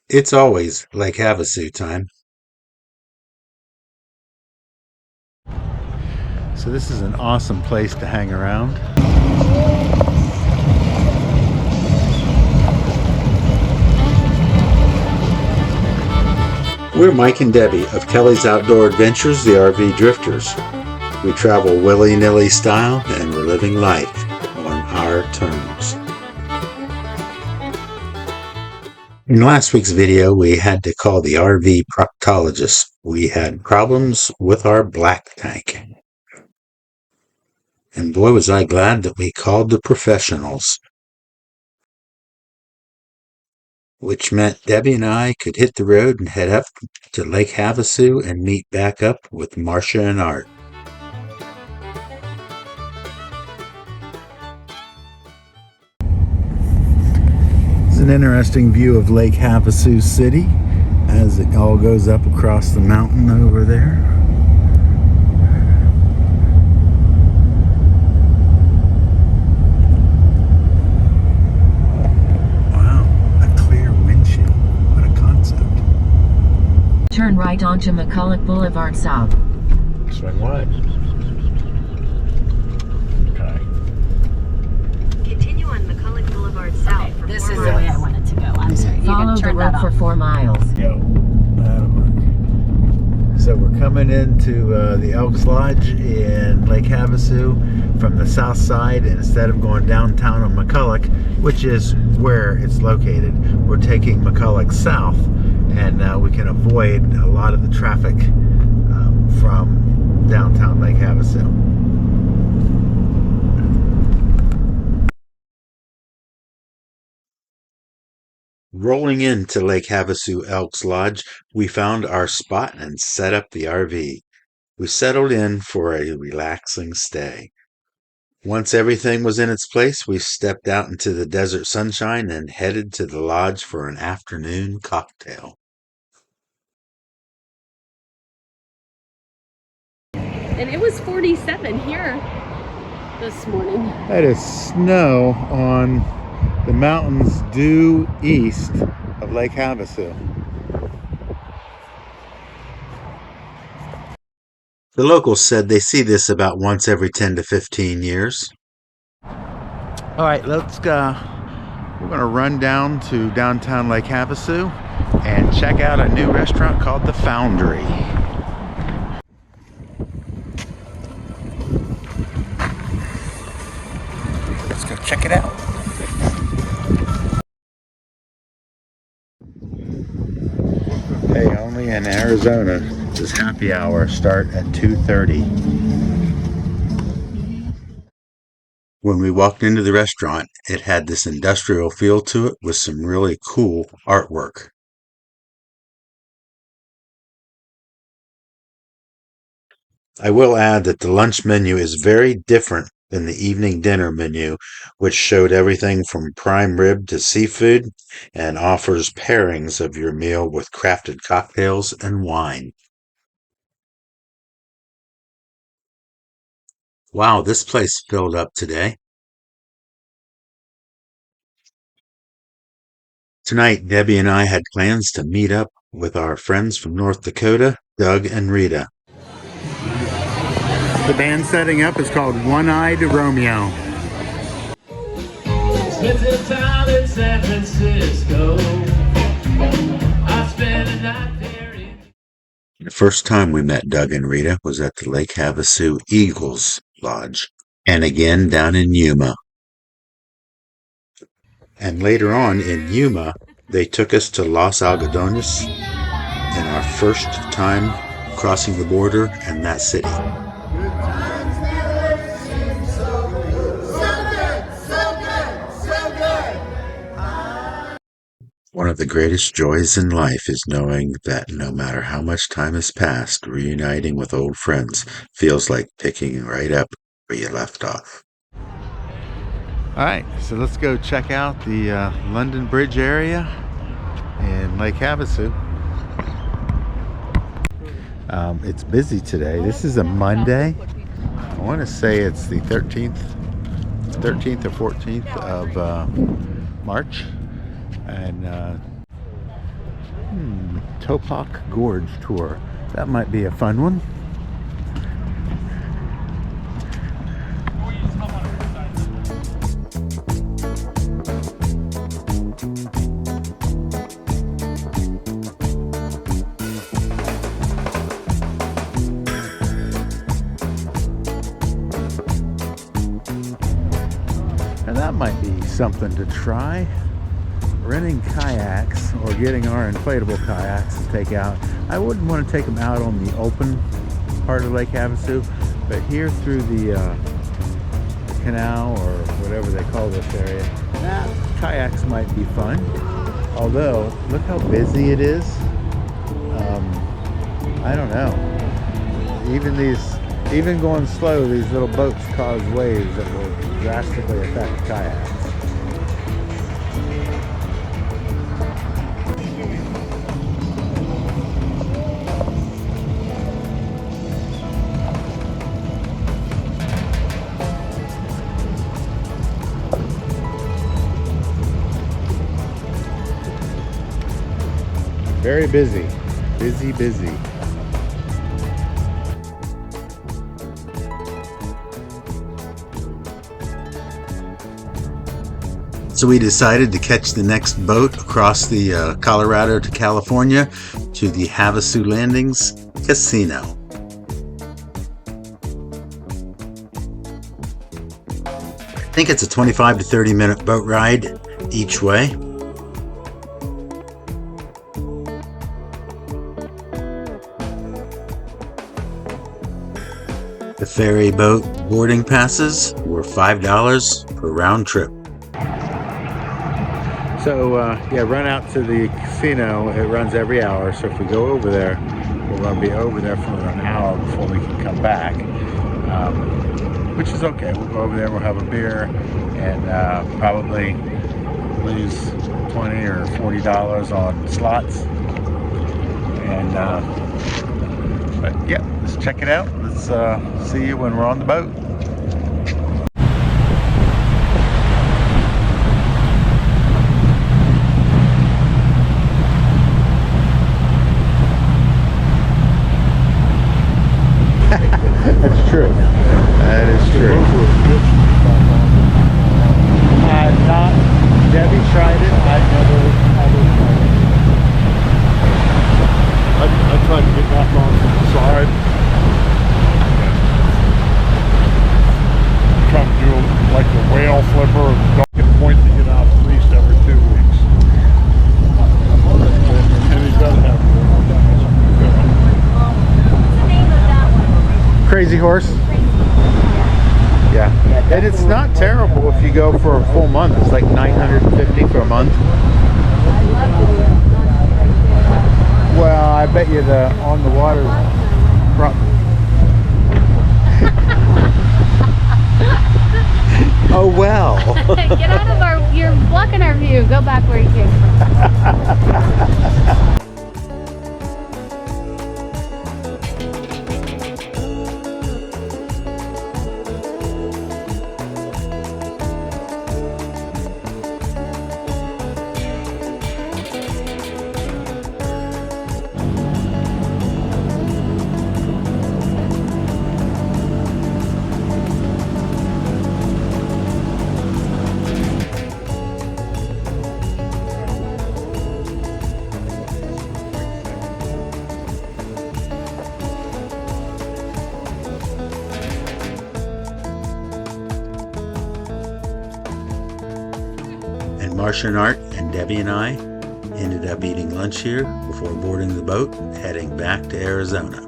It's always Lake Havasu time. So this is an awesome place to hang around. We're Mike and Debbie of Kelley's Outdoor Adventures, the RV Drifters. We travel willy-nilly style and we're living life on our terms. In last week's video, we had to call the RV proctologist. We had problems with our black tank. And boy, was I glad that we called the professionals. Which meant Debbie and I could hit the road and head up to Lake Havasu and meet back up with Marcia and Art. It's an interesting view of Lake Havasu City as it all goes up across the mountain over there. Turn right onto McCulloch Boulevard South. Swing wide. Okay. Continue on McCulloch Boulevard South. Okay, for this 4 is the miles. way I want it to go. I'm sorry. Follow the road for 4 miles. Yo, that'll work. So we're coming into the Elks Lodge in Lake Havasu from the south side, and instead of going downtown on McCulloch, which is where it's located, we're taking McCulloch south, and we can avoid a lot of the traffic from downtown Lake Havasu. Rolling into Lake Havasu Elks Lodge, we found our spot and set up the RV. We settled in for a relaxing stay. Once everything was in its place, we stepped out into the desert sunshine and headed to the lodge for an afternoon cocktail. And it was 47 here this morning. That is snow on the mountains due east of Lake Havasu. The locals said they see this about once every 10 to 15 years. All right, let's go. We're going to run down to downtown Lake Havasu and check out a new restaurant called The Foundry. Let's go check it out. Hey, only in Arizona does happy hour start at 2:30. When we walked into the restaurant, it had this industrial feel to it with some really cool artwork. I will add that the lunch menu is very different than the evening dinner menu, which showed everything from prime rib to seafood and offers pairings of your meal with crafted cocktails and wine. Wow, this place filled up today. Tonight, Debbie and I had plans to meet up with our friends from North Dakota, Doug and Rita. The band setting up is called One-Eyed Romeo. Spent some time in San Francisco. I spent a night there. The first time we met Doug and Rita was at the Lake Havasu Eagles Lodge, and again down in Yuma. And later on in Yuma, they took us to Los Algodones in our first time crossing the border in that city. One of the greatest joys in life is knowing that no matter how much time has passed, reuniting with old friends feels like picking right up where you left off. All right, so let's go check out the London Bridge area in Lake Havasu. It's busy today. This is a Monday. I want to say it's the 13th or 14th of March. And Topak Gorge tour. That might be a fun one. And that might be something to try. Renting kayaks or getting our inflatable kayaks to take out. I wouldn't want to take them out on the open part of Lake Havasu, but here through the canal or whatever they call this area, kayaks might be fun. Although, look how busy it is. I don't know. Even going slow, these little boats cause waves that will drastically affect kayaks. Very busy, busy. So we decided to catch the next boat across the Colorado to California to the Havasu Landings Casino. I think it's a 25 to 30 minute boat ride each way. The ferry boat boarding passes were $5 per round trip. So run out to the casino. It runs every hour, so if we go over there, we're going to be over there for an hour before we can come back, which is okay. We'll go over there, we'll have a beer, and probably lose $20 or $40 on slots. And but yeah, let's check it out. Let's see you when we're on the boat. That's true. That is true. Not Debbie tried it. I never tried it. I tried to get back on the side. Trying to do like a whale flipper and duck point to get out at least every 2 weeks. And he does have Crazy Horse? Yeah. And it's not terrible if you go for a full month. It's like $950 for a month. Well, I bet you the on the water. Oh well. Get out of our, you're blocking our view. Go back where you came from. Marcia and Art and Debbie and I ended up eating lunch here before boarding the boat, heading back to Arizona.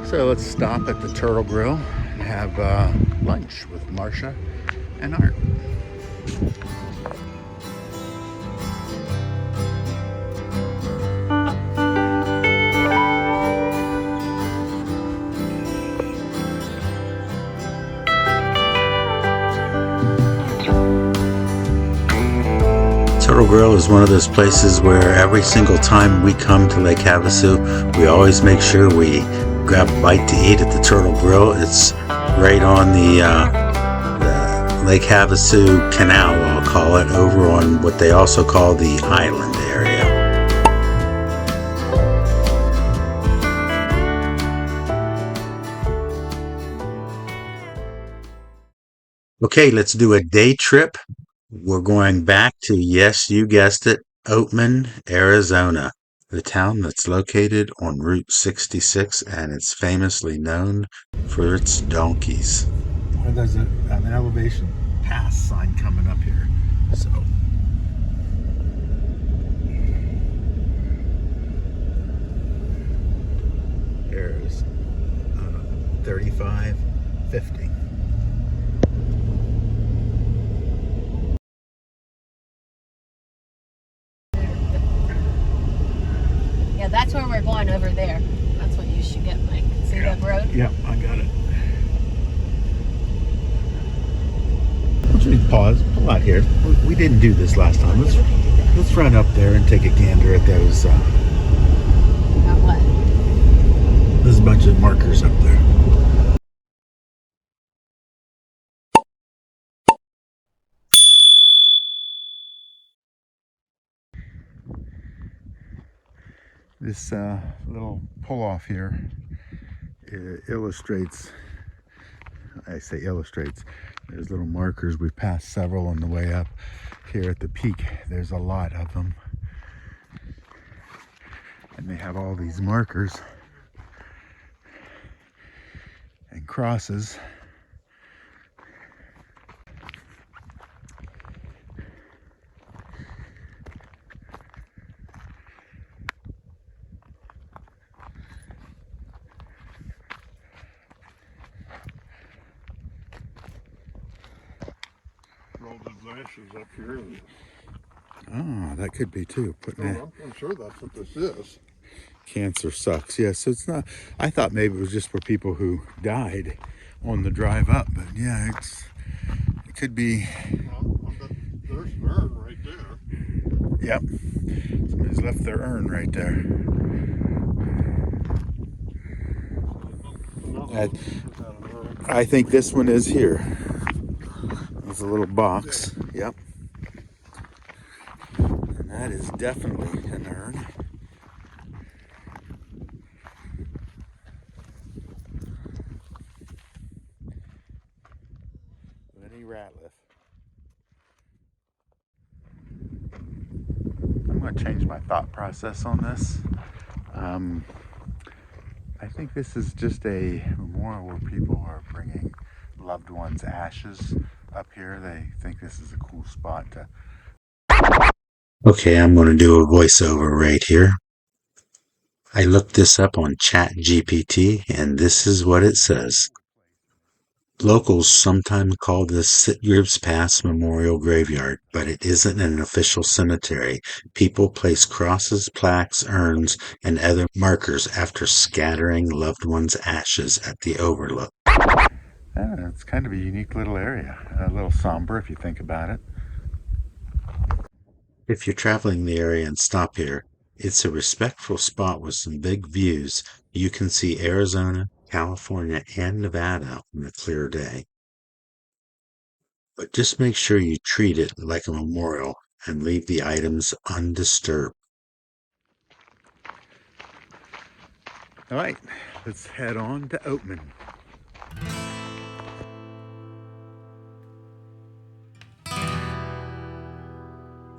So let's stop at the Turtle Grill and have lunch with Marcia and Art. Turtle Grill is one of those places where every single time we come to Lake Havasu, we always make sure we grab a bite to eat at the Turtle Grill. It's right on the Lake Havasu Canal, I'll call it, over on what they also call the island area. Okay, let's do a day trip. We're going back to, yes, you guessed it, Oatman, Arizona, the town that's located on Route 66, and it's famously known for its donkeys. There's an elevation pass sign coming up here, so. There's 3550. Yeah, that's where we're going, over there. That's what you should get, Mike. See that road? Yep, I got it. Let's pause, pull out here. We didn't do this last time. Let's run up there and take a gander at those. Got what? There's a bunch of markers up there. This little pull-off here illustrates, I say illustrates, there's little markers. We've passed several on the way up. Here at the peak, there's a lot of them. And they have all these markers and crosses. Ashes up here. Oh, that could be too. I'm sure that's what this is. Cancer sucks. Yes, so it's not. I thought maybe it was just for people who died on the drive up, but yeah, it could be. Well, there's an urn right there. Yep, somebody's left their urn right there. I think this one is here. There's a little box. Yep. And that is definitely an urn. Lenny Ratliff. I'm going to change my thought process on this. I think this is just a memorial where people are bringing loved ones' ashes up here. They think this is a cool spot to. Okay, I'm going to do a voiceover right here. I looked this up on ChatGPT, and this is what it says. Locals sometimes call this Sitgreaves Pass Memorial Graveyard, but it isn't an official cemetery. People place crosses, plaques, urns, and other markers after scattering loved ones' ashes at the overlook. It's kind of a unique little area. A little somber if you think about it. If you're traveling the area and stop here, it's a respectful spot with some big views. You can see Arizona, California, and Nevada on a clear day. But just make sure you treat it like a memorial and leave the items undisturbed. All right, let's head on to Oatman.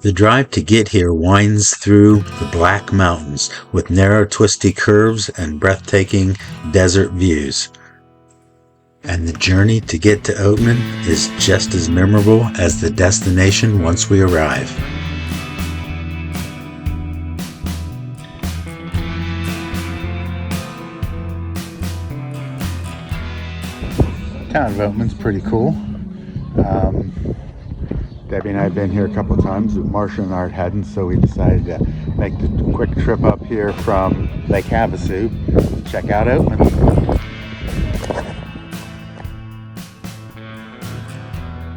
The drive to get here winds through the Black Mountains with narrow, twisty curves and breathtaking desert views. And the journey to get to Oatman is just as memorable as the destination once we arrive. The town of Oatman's pretty cool. Debbie and I have been here a couple of times, but Marcia and Art hadn't, so we decided to make the quick trip up here from Lake Havasu. Check out Oatman.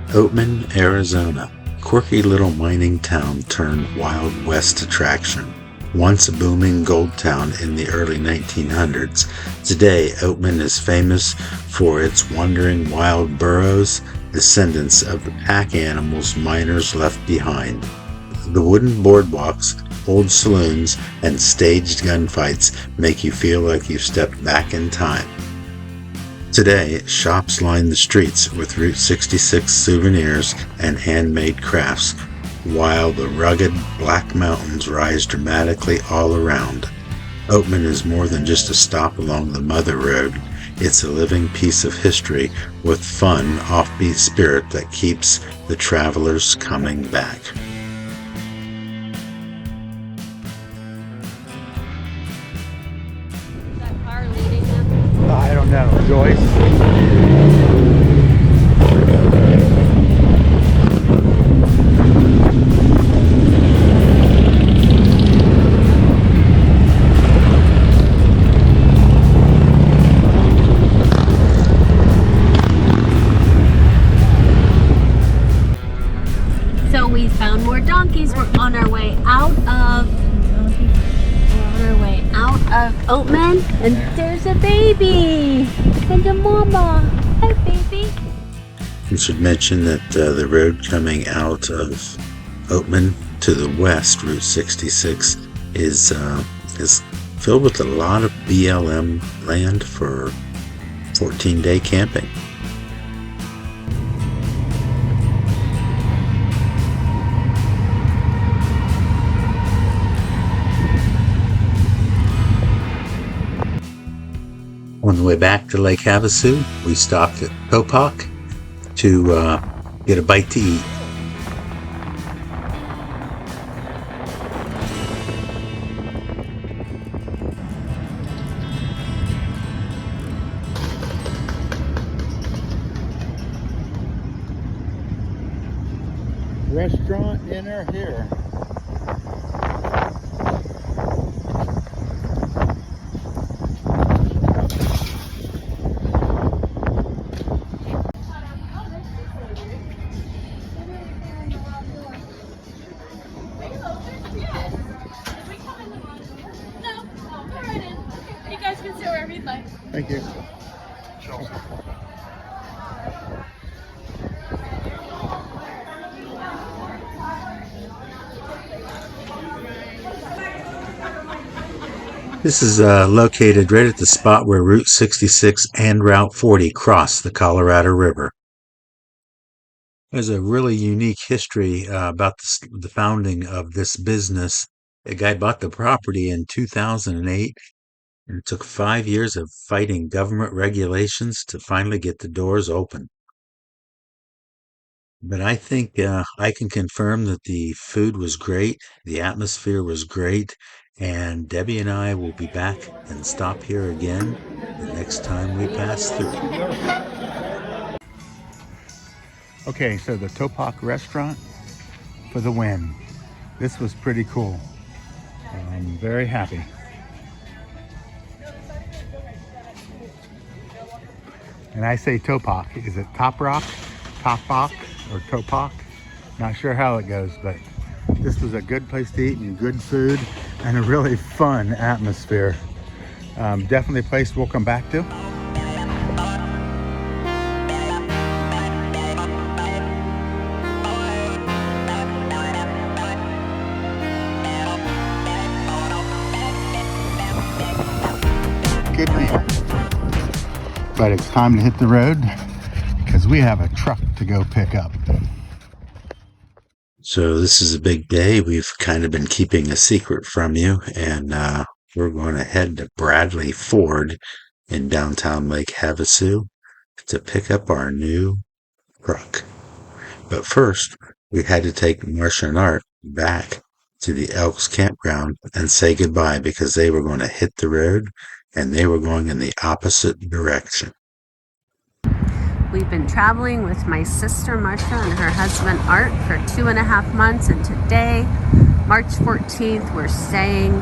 Oatman, Arizona. Quirky little mining town turned Wild West attraction. Once a booming gold town in the early 1900s, today Oatman is famous for its wandering wild burros, descendants of the pack animals miners left behind. The wooden boardwalks, old saloons, and staged gunfights make you feel like you've stepped back in time. Today, shops line the streets with Route 66 souvenirs and handmade crafts, while the rugged Black Mountains rise dramatically all around. Oatman is more than just a stop along the Mother Road. It's a living piece of history with fun, offbeat spirit that keeps the travelers coming back. That car leading them. I don't know, Joyce. So we found more donkeys. We're on our way out of Oatman, and there's a baby and a mama. Hi, baby. We should mention that the road coming out of Oatman to the west, Route 66, is filled with a lot of BLM land for 14-day camping. On the way back to Lake Havasu, we stopped at Topak to get a bite to eat. Restaurant dinner here. Thank you. This is located right at the spot where Route 66 and Route 40 cross the Colorado River. There's a really unique history about the founding of this business. A guy bought the property in 2008, and it took 5 years of fighting government regulations to finally get the doors open. But I think I can confirm that the food was great, the atmosphere was great, and Debbie and I will be back and stop here again the next time we pass through. Okay, so the Topak restaurant for the win. This was pretty cool. I'm very happy. And I say Topak. Is it Top Rock, Topak, or Topak? Not sure how it goes, but this was a good place to eat and good food and a really fun atmosphere. Definitely a place we'll come back to. Good meal. But it's time to hit the road because we have a truck to go pick up. So this is a big day. We've kind of been keeping a secret from you, and we're going to head to Bradley Ford in downtown Lake Havasu to pick up our new truck. But first, we had to take Marcia and Art back to the Elks campground and say goodbye because they were going to hit the road and they were going in the opposite direction. We've been traveling with my sister Marcia and her husband Art for 2.5 months, and today, March 14th, we're saying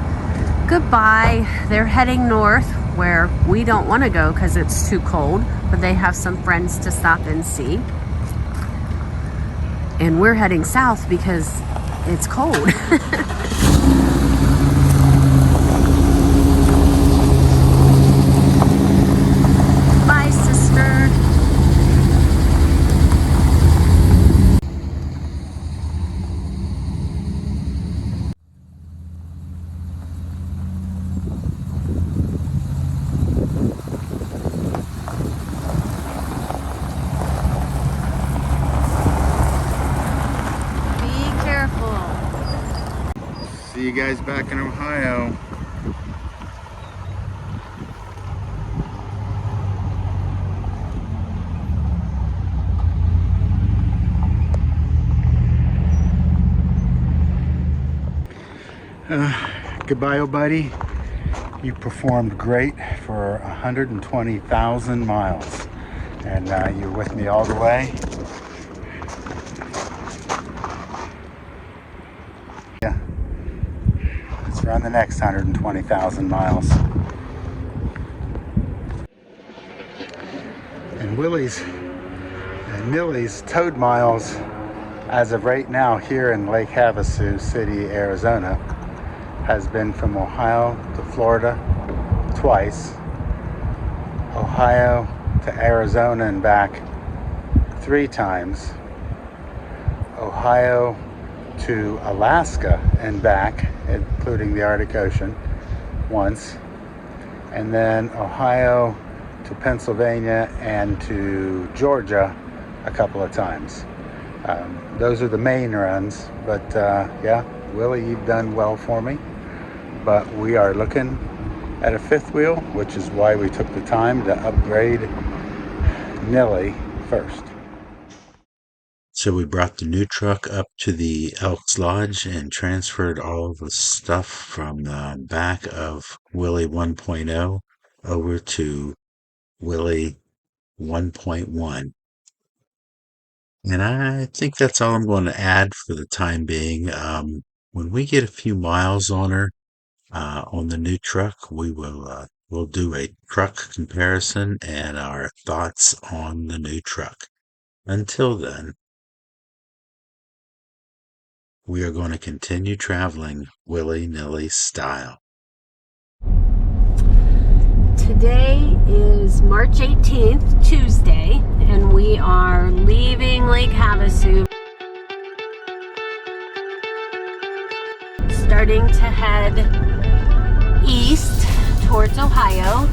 goodbye. They're heading north where we don't want to go because it's too cold, but they have some friends to stop and see. And we're heading south because it's cold. you guys back in Ohio. Goodbye, old buddy. You performed great for 120,000 miles, and you're with me all the way. Yeah, let's run the next 120,000 miles. And Willie's and Millie's towed miles as of right now here in Lake Havasu City, Arizona, has been from Ohio to Florida twice, Ohio to Arizona and back 3 times, Ohio to Alaska and back, including the Arctic Ocean, once, and then Ohio to Pennsylvania and to Georgia a couple of times. Those are the main runs, but yeah, Willie, you've done well for me. But we are looking at a 5th wheel, which is why we took the time to upgrade Nellie first. So we brought the new truck up to the Elks Lodge and transferred all the stuff from the back of Willie 1.0 over to Willie 1.1. And I think that's all I'm going to add for the time being. When we get a few miles on her, on the new truck, we'll do a truck comparison and our thoughts on the new truck. Until then, we are going to continue traveling willy-nilly style. Today is March 18th, Tuesday, and we are leaving Lake Havasu, starting to head east towards Ohio.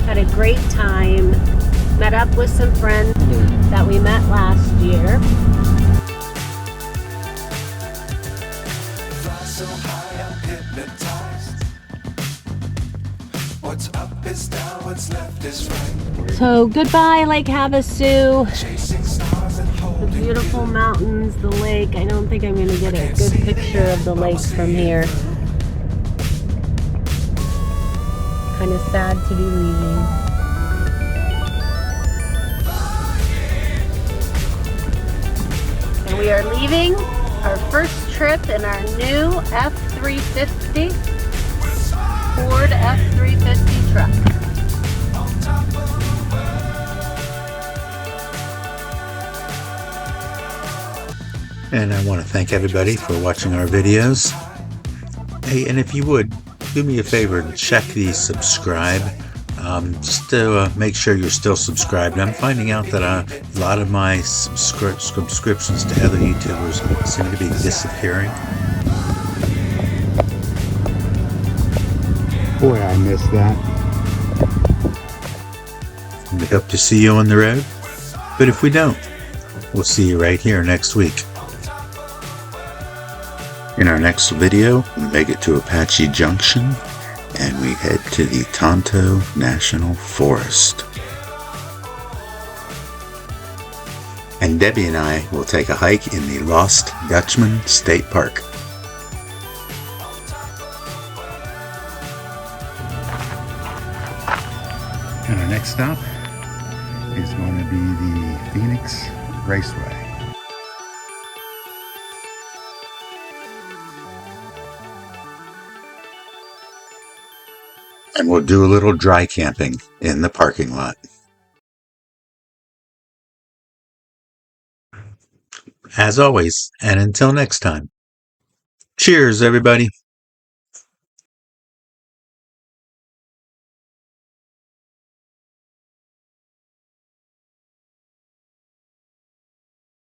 Had a great time, met up with some friends that we met last year. So high, I'm hypnotized. What's up is down, what's left is right. So goodbye, Lake Havasu. Chasing stars and The holding beautiful mountains, the lake. I don't think I'm going to get a good picture of the lake from here. Kind of sad to be leaving. And we are leaving our first trip in our new F350, Ford F350 truck. And I want to thank everybody for watching our videos. Hey, and if you would, do me a favor and check the subscribe. Just to make sure you're still subscribed. I'm finding out that a lot of my subscriptions to other YouTubers seem to be disappearing. Boy, I missed that. We hope to see you on the road. But if we don't, we'll see you right here next week. In our next video, we make it to Apache Junction and we head to the Tonto National Forest. And Debbie and I will take a hike in the Lost Dutchman State Park. And our next stop is going to be the Phoenix Raceway. And we'll do a little dry camping in the parking lot. As always, and until next time, cheers, everybody.